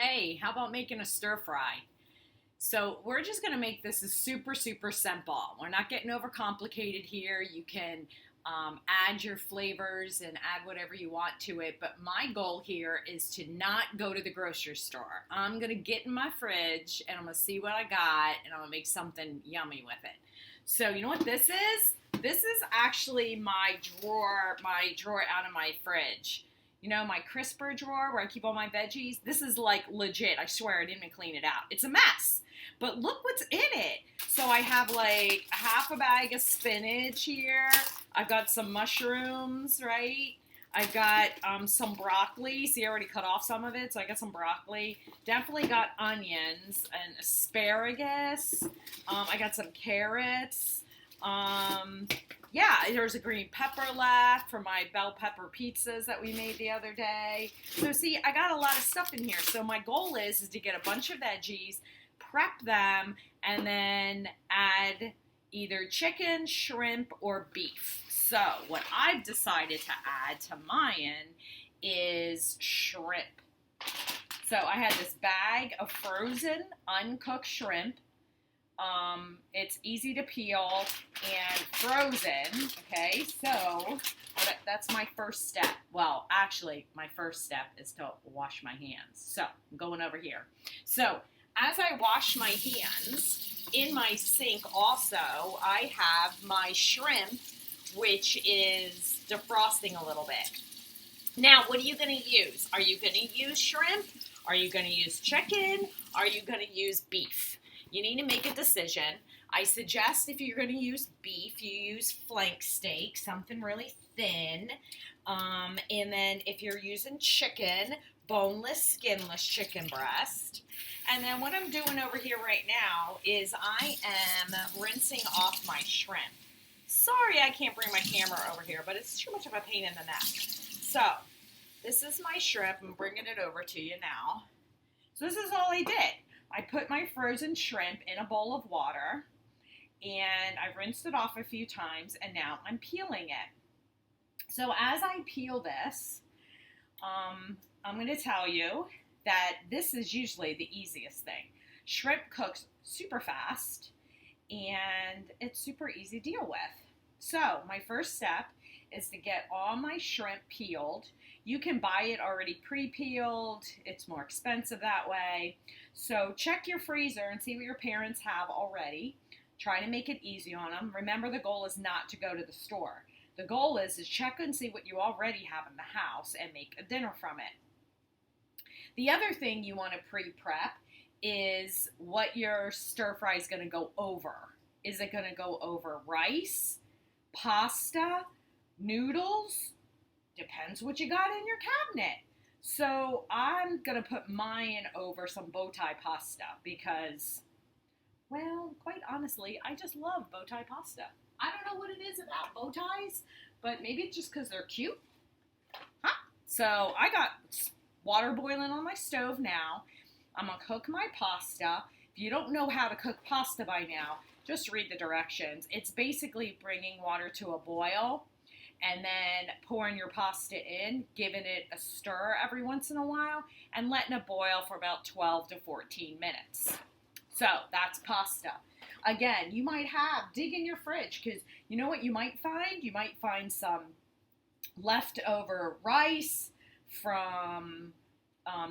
Hey, how about making a stir fry? So we're just gonna make this super, super simple. We're not getting overcomplicated here. You can add your flavors and add whatever you want to it. But my goal here is to not go to the grocery store. I'm gonna get in my fridge and I'm gonna see what I got and I'm gonna make something yummy with it. So you know what this is? This is actually my drawer out of my fridge. You know, my crisper drawer where I keep all my veggies. This is like legit. I swear I didn't even clean it out. It's a mess. But look what's in it. So I have like half a bag of spinach here. I've got some mushrooms, right? I've got some broccoli. See, I already cut off some of it, so I got some broccoli. Definitely got onions and asparagus. I got some carrots. Yeah, there's a green pepper left for my bell pepper pizzas that we made the other day. So see, I got a lot of stuff in here. So my goal is to get a bunch of veggies, prep them, and then add either chicken, shrimp, or beef. So what I've decided to add to mine is shrimp. So I had this bag of frozen, uncooked shrimp. It's easy to peel and frozen, okay, so that's my first step. Well, actually, my first step is to wash my hands. So, I'm going over here. So, as I wash my hands, in my sink also, I have my shrimp, which is defrosting a little bit. Now, what are you going to use? Are you going to use shrimp? Are you going to use chicken? Are you going to use beef? You need to make a decision. I suggest if you're going to use beef, you use flank steak, something really thin. And then if you're using chicken, boneless, skinless chicken breast. And then what I'm doing over here right now is I am rinsing off my shrimp. Sorry I can't bring my camera over here, but it's too much of a pain in the neck. So, this is my shrimp. I'm bringing it over to you now. So this is all I did. I put my frozen shrimp in a bowl of water, and I rinsed it off a few times, and now I'm peeling it. So as I peel this, I'm going to tell you that this is usually the easiest thing. Shrimp cooks super fast, and it's super easy to deal with. So my first step is to get all my shrimp peeled. You can buy it already pre-peeled. It's more expensive that way. So check your freezer and see what your parents have already. Try to make it easy on them. Remember, the goal is not to go to the store. The goal is to check and see what you already have in the house and make a dinner from it. The other thing you want to pre-prep is what your stir fry is going to go over. Is it going to go over rice, pasta, noodles? Depends what you got in your cabinet. So I'm going to put mine over some bow tie pasta because, well, quite honestly, I just love bow tie pasta. I don't know what it is about bow ties, but maybe it's just because they're cute. Huh? So I got water boiling on my stove now. I'm going to cook my pasta. If you don't know how to cook pasta by now, just read the directions. It's basically bringing water to a boil and then pouring your pasta in, giving it a stir every once in a while, and letting it boil for about 12 to 14 minutes. So that's pasta. Again, you might dig in your fridge, because you know what you might find? You might find some leftover rice from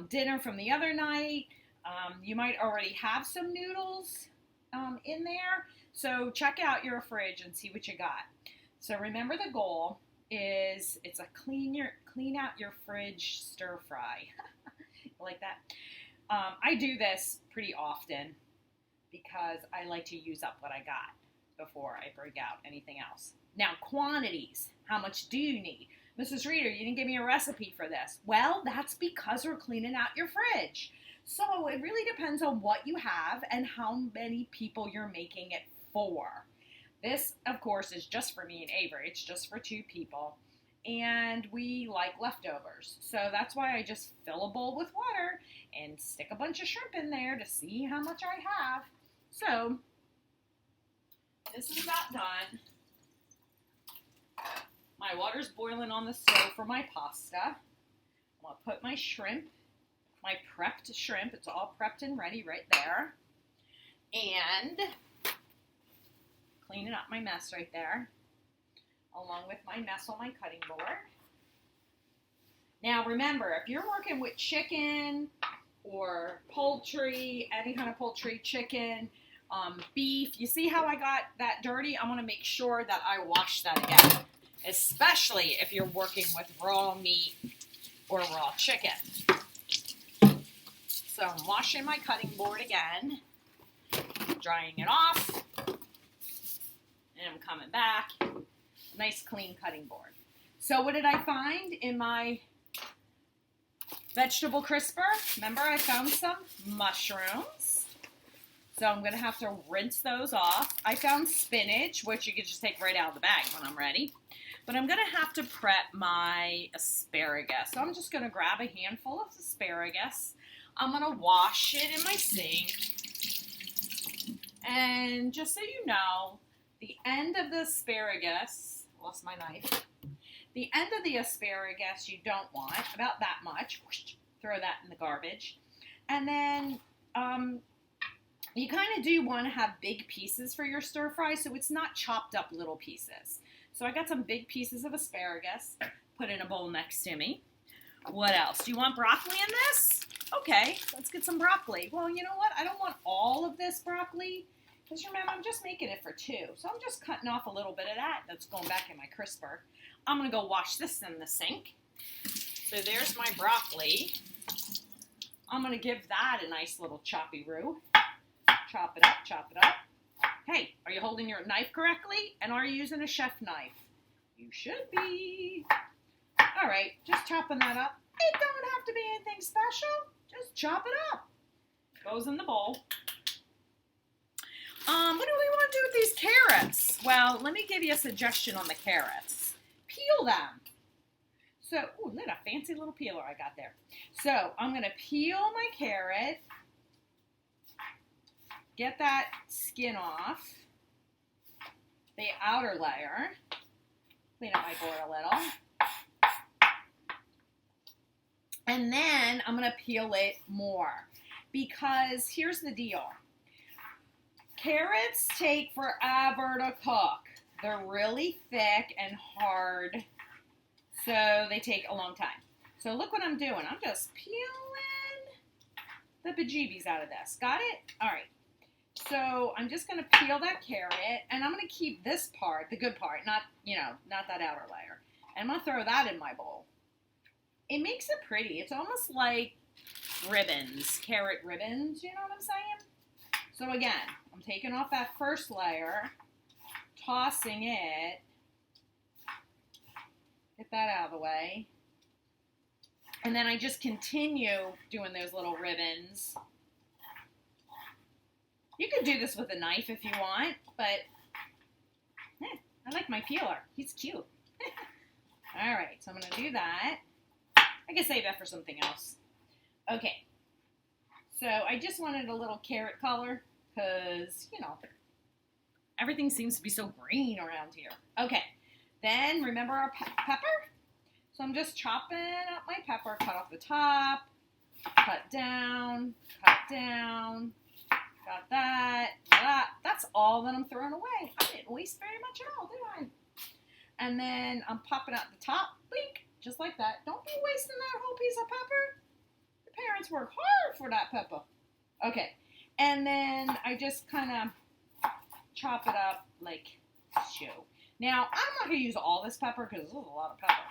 dinner from the other night. You might already have some noodles in there. So check out your fridge and see what you got. So remember, the goal is it's a clean out your fridge stir fry. Like that. I do this pretty often because I like to use up what I got before I break out anything else. Now, quantities. How much do you need? Mrs. Reader, you didn't give me a recipe for this. Well, that's because we're cleaning out your fridge. So it really depends on what you have and how many people you're making it for. This, of course, is just for me and Avery. It's just for 2 people. And we like leftovers. So that's why I just fill a bowl with water and stick a bunch of shrimp in there to see how much I have. So this is about done. My water's boiling on the stove for my pasta. I'm going to put my shrimp, my prepped shrimp. It's all prepped and ready right there. And cleaning up my mess right there, along with my mess on my cutting board. Now remember, if you're working with chicken or poultry, any kind of poultry, chicken, beef, you see how I got that dirty? I'm going to make sure that I wash that again, especially if you're working with raw meat or raw chicken. So I'm washing my cutting board again, drying it off, and I'm coming back. Nice clean cutting board. So what did I find in my vegetable crisper? Remember, I found some mushrooms. So I'm going to have to rinse those off. I found spinach, which you can just take right out of the bag when I'm ready. But I'm going to have to prep my asparagus. So I'm just going to grab a handful of asparagus. I'm going to wash it in my sink. And just so you know, the end of the asparagus, lost my knife. The end of the asparagus you don't want, about that much. Throw that in the garbage. And then you kind of do want to have big pieces for your stir fry, so it's not chopped up little pieces. So I got some big pieces of asparagus, put in a bowl next to me. What else? Do you want broccoli in this? Okay, let's get some broccoli. Well, you know what? I don't want all of this broccoli, because remember, I'm just making it for 2. So I'm just cutting off a little bit of that. That's going back in my crisper. I'm going to go wash this in the sink. So there's my broccoli. I'm going to give that a nice little choppy roux. Chop it up, chop it up. Hey, are you holding your knife correctly? And are you using a chef knife? You should be. All right, just chopping that up. It don't have to be anything special. Just chop it up. Goes in the bowl. What do we want to do with these carrots? Well, let me give you a suggestion on the carrots. Peel them. So, ooh, look at a fancy little peeler I got there. So, I'm going to peel my carrot. Get that skin off. The outer layer. Clean up my board a little. And then I'm going to peel it more. Because here's the deal. Carrots take forever to cook. They're really thick and hard, so they take a long time. So look what I'm doing. I'm just peeling the bejeebies out of this. Got it? All right. So I'm just going to peel that carrot, and I'm going to keep this part, the good part, not that outer layer. And I'm going to throw that in my bowl. It makes it pretty. It's almost like ribbons, carrot ribbons, you know what I'm saying? So again, I'm taking off that first layer, tossing it, get that out of the way, and then I just continue doing those little ribbons. You could do this with a knife if you want, but I like my peeler. He's cute. All right, so I'm going to do that. I can save that for something else. Okay, so I just wanted a little carrot color because, everything seems to be so green around here. Okay, then remember our pepper? So I'm just chopping up my pepper, cut off the top, cut down, got that. That's all that I'm throwing away. I didn't waste very much at all, did I? And then I'm popping out the top, blink, just like that. Don't be wasting that whole piece of pepper. Your parents work hard for that pepper. Okay, and then I just kind of chop it up like so. Now, I'm not going to use all this pepper because this is a lot of pepper.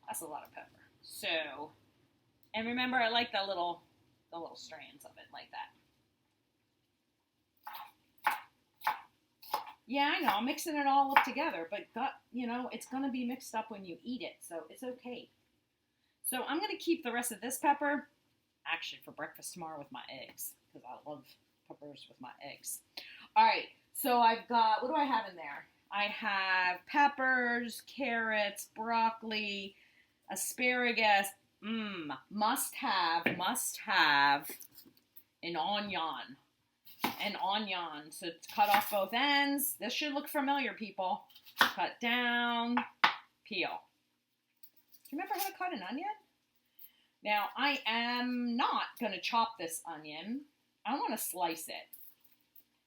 That's a lot of pepper. So, and remember, I like the little strands of it like that. Yeah, I know, I'm mixing it all up together, but it's going to be mixed up when you eat it, so it's okay. So I'm going to keep the rest of this pepper, actually, for breakfast tomorrow with my eggs, because I love peppers with my eggs. All right, so I've got, what do I have in there? I have peppers, carrots, broccoli, asparagus, must have an onion. An onion. So it's cut off both ends. This should look familiar, people. Cut down, peel. Do you remember how to cut an onion? Now, I am not going to chop this onion. I want to slice it.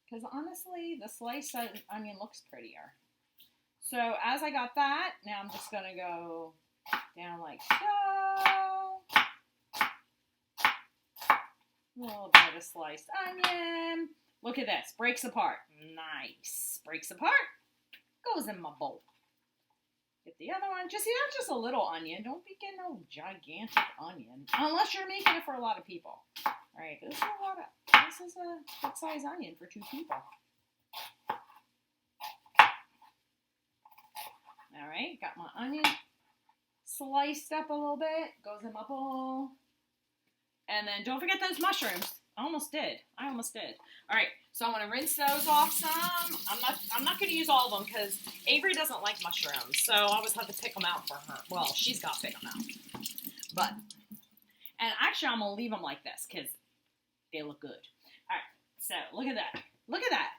Because honestly, the sliced onion looks prettier. So as I got that, now I'm just going to go down like so. A little bit of sliced onion. Look at this. Breaks apart. Nice. Breaks apart. Goes in my bowl. Get the other one. Just see, that's just a little onion. Don't be getting no gigantic onion. Unless you're making it for a lot of people. Alright, this is a good size onion for 2 people. Alright, got my onion sliced up a little bit. Goes in my bowl. And then don't forget those mushrooms. I almost did. Alright, so I'm gonna rinse those off some. I'm not gonna use all of them because Avery doesn't like mushrooms, so I always have to pick them out for her. Well, she's got to pick them out. And actually I'm gonna leave them like this because they look good. Alright, so look at that. Look at that.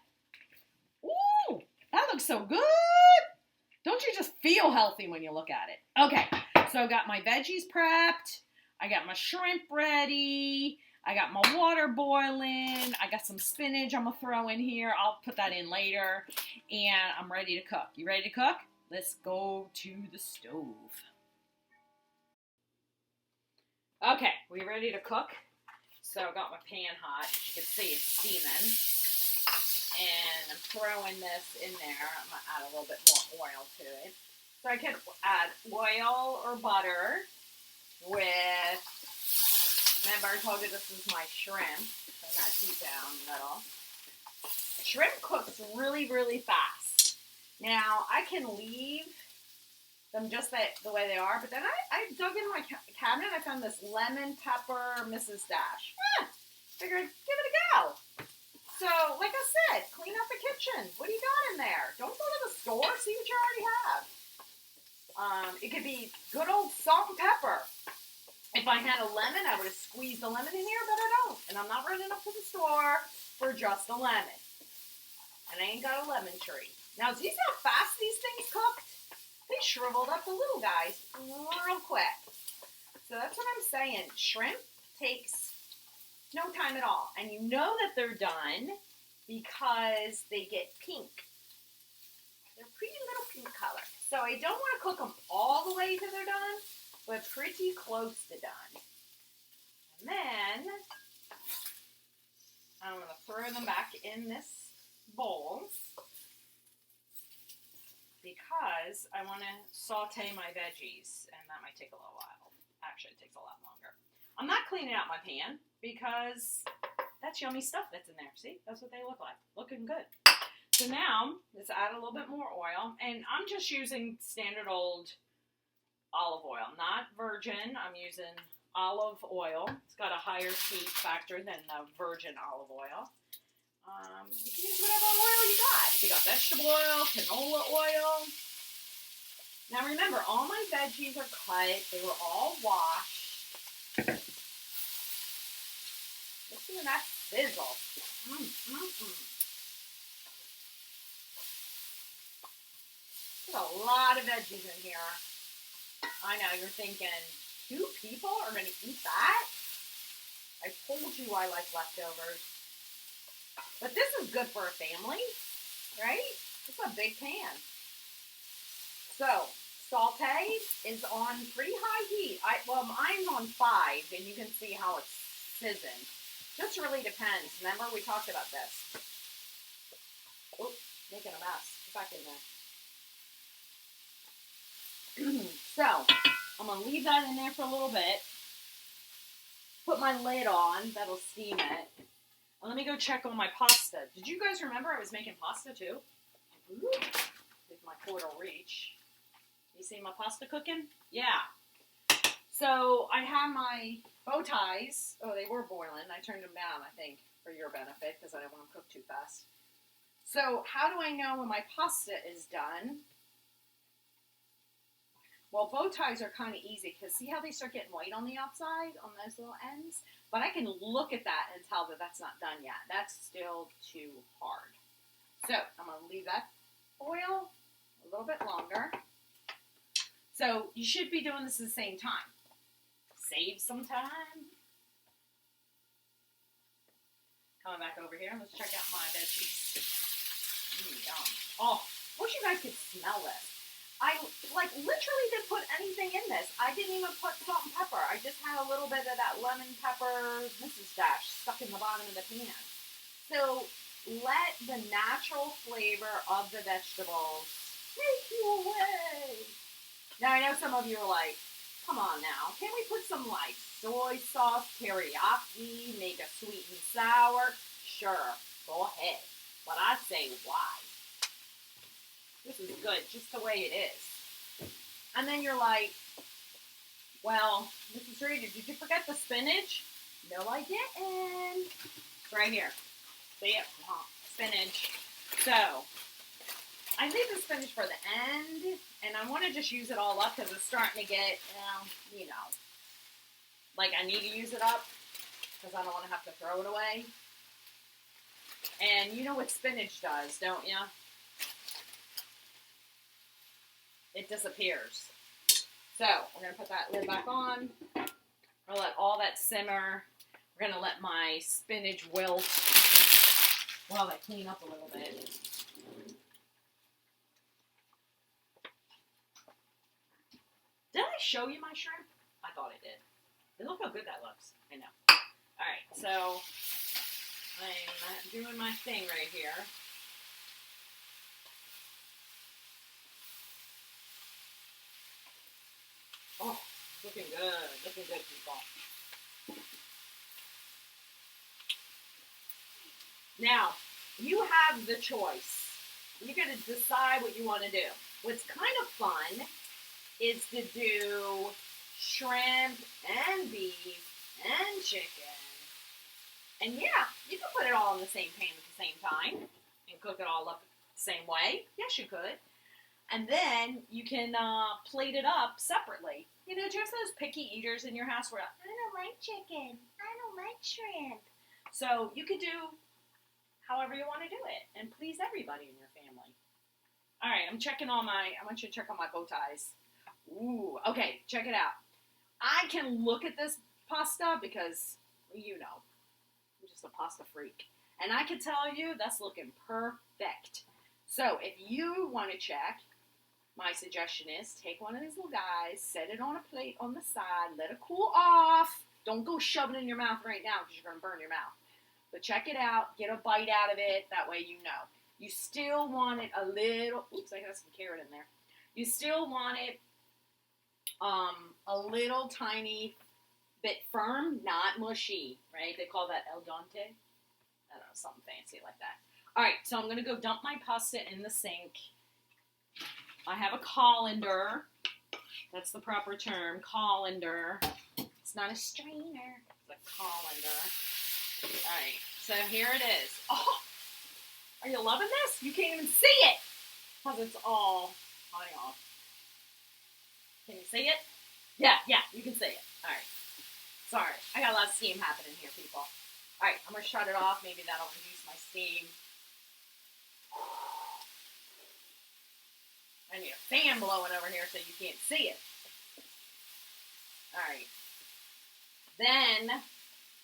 Ooh, that looks so good. Don't you just feel healthy when you look at it? Okay, so I got my veggies prepped. I got my shrimp ready. I got my water boiling. I got some spinach I'm going to throw in here. I'll put that in later. And I'm ready to cook. You ready to cook? Let's go to the stove. Okay, we ready to cook? So I got my pan hot. As you can see, it's steaming. And I'm throwing this in there. I'm going to add a little bit more oil to it. So I can add oil or butter with, remember I told you this is my shrimp. So I'm going to keep down the middle. Shrimp cooks really, really fast. Now, I can leave them just the way they are, but then I dug into my cabinet. I found this lemon pepper Mrs. Dash. Figured, give it a go. So, like I said, clean out the kitchen. What do you got in there? Don't go to the store. See what you already have. It could be good old salt and pepper. If I had a lemon, I would have squeezed the lemon in here, but I don't. And I'm not running up to the store for just a lemon. And I ain't got a lemon tree. Now, see how fast these things cooked? They shriveled up the little guys real quick. So that's what I'm saying. Shrimp takes no time at all. And you know that they're done because they get pink. They're pretty little pink color. So I don't want to cook them all the way till they're done, but pretty close to done. And then I'm going to throw them back in this bowl because I want to saute my veggies, and that might take a little while. Actually, it takes a lot longer. I'm not cleaning out my pan because that's yummy stuff that's in there. See, that's what they look like. Looking good. So now, let's add a little bit more oil, and I'm just using standard old olive oil, not virgin. I'm using olive oil. It's got a higher heat factor than the virgin olive oil. You can use whatever oil you got. If you got vegetable oil, canola oil. Now remember, all my veggies are cut. They were all washed. Listen to that sizzle. There's a lot of veggies in here. I know, you're thinking, 2 people are going to eat that? I told you I like leftovers. But this is good for a family, right? It's a big pan. So, saute is on pretty high heat. Well, mine's on 5, and you can see how it's sizzling. Just really depends. Remember, we talked about this. Oops, making a mess. Get back in there. So, I'm going to leave that in there for a little bit. Put my lid on. That'll steam it. And let me go check on my pasta. Did you guys remember I was making pasta too? Ooh, if my cord will reach. You see my pasta cooking? Yeah. So, I have my bow ties. Oh, they were boiling. I turned them down, I think, for your benefit, because I don't want them cooked too fast. So, how do I know when my pasta is done? Well, bow ties are kind of easy, because see how they start getting white on the outside, on those little ends? But I can look at that and tell that that's not done yet. That's still too hard. So, I'm going to leave that boil a little bit longer. So, you should be doing this at the same time. save some time. Coming back over here, let's check out my veggies. Yum. Oh, wish you guys could smell this. I, like, literally didn't put anything in this. I didn't even put salt and pepper. I just had a little bit of that lemon pepper Mrs. Dash stuck in the bottom of the pan. So, let the natural flavor of the vegetables take you away. Now, I know some of you are like, come on now, can we put some, like, soy sauce, teriyaki, make a sweet and sour? Sure, go ahead. But I say, why? This is good just the way it is. And then you're like, well, Mrs. Reedy, did you forget the spinach? No, I didn't. It's right here. See it? Spinach. So, I leave the spinach for the end, and I want to just use it all up because it's starting to get, you know, like I need to use it up because I don't want to have to throw it away. And you know what spinach does, don't you? It disappears. So, we're going to put that lid back on. We're going to let all that simmer. We're going to let my spinach wilt while I clean up a little bit. Did I show you my shrimp? I thought I did. Look how good that looks. I know. Alright, so I'm doing my thing right here. Oh, looking good, people. Now, you have the choice. You got to decide what you want to do. What's kind of fun is to do shrimp and beef and chicken. And yeah, you can put it all in the same pan at the same time and cook it all up the same way. Yes, you could. And then you can plate it up separately. You know, just those picky eaters in your house where, I don't like chicken, I don't like shrimp. So you could do however you want to do it and please everybody in your family. All right, I want you to check on my bow ties. Ooh, okay, check it out. I can look at this pasta because, you know, I'm just a pasta freak. And I can tell you that's looking perfect. So if you want to check, my suggestion is take one of these little guys, set it on a plate on the side, let it cool off. Don't go shoving it in your mouth right now because you're going to burn your mouth. But check it out, get a bite out of it, that way you know. You still want it a little, oops, I got some carrot in there. You still want it a little tiny bit firm, not mushy, right? They call that al dente. I don't know, something fancy like that. All right, so I'm going to go dump my pasta in the sink. I have a colander. That's the proper term, colander. It's not a strainer, it's a colander. All right, so here it is. Oh, are you loving this? You can't even see it because it's all hanging off. Can you see it? Yeah, you can see it. All right. Sorry, I got a lot of steam happening here, people. All right, I'm going to shut it off. Maybe that'll reduce my steam. I need a fan blowing over here so you can't see it. All right. Then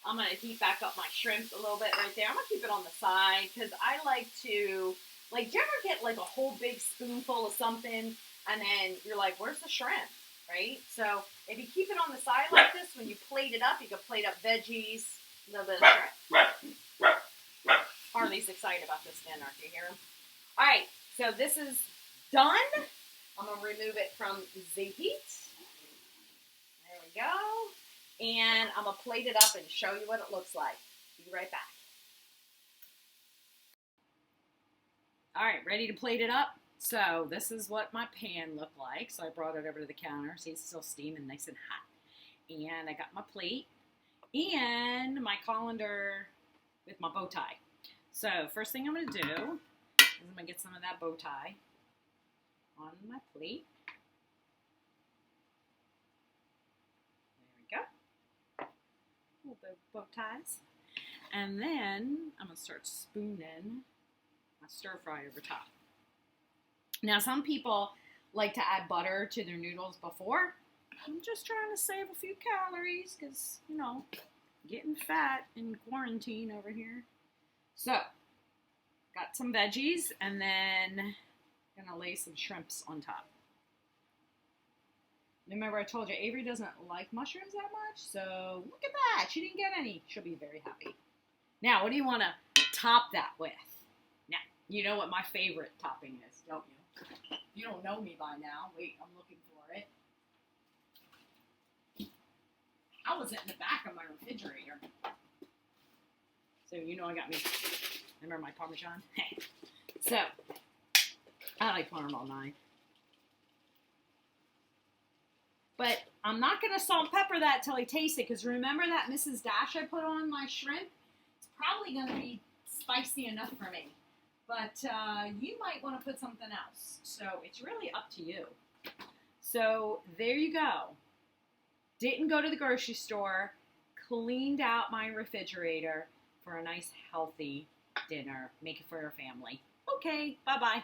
I'm going to heat back up my shrimp a little bit right there. I'm going to keep it on the side because I like to, like, do you ever get like a whole big spoonful of something and then you're like, where's the shrimp, right? So if you keep it on the side like this, when you plate it up, you can plate up veggies, a little bit of shrimp. Harley's excited about this dinner. Do you hear him? All right, so this is done. I'm going to remove it from the heat. There we go. And I'm going to plate it up and show you what it looks like. Be right back. All right, ready to plate it up? So this is what my pan looked like. So I brought it over to the counter. See, it's still steaming nice and hot. And I got my plate and my colander with my bow tie. So first thing I'm going to do is I'm going to get some of that bow tie on my plate. There we go. A little bit of bow ties. And then I'm going to start spooning my stir fry over top. Now some people like to add butter to their noodles before. I'm just trying to save a few calories because, you know, getting fat in quarantine over here. So, got some veggies and then gonna lay some shrimps on top. Remember I told you Avery doesn't like mushrooms that much, so look at that. She didn't get any. She'll be very happy. Now, what do you want to top that with? Now, you know what my favorite topping is, don't you? You don't know me by now. Wait, I'm looking for it. I was in the back of my refrigerator. So, you know I got me. Remember my Parmesan? Hey. So, I like Parm all night. But I'm not going to salt and pepper that till I taste it, because remember that Mrs. Dash I put on my shrimp? It's probably going to be spicy enough for me. But you might want to put something else. So it's really up to you. So there you go. Didn't go to the grocery store. Cleaned out my refrigerator for a nice healthy dinner. Make it for your family. Okay, bye-bye.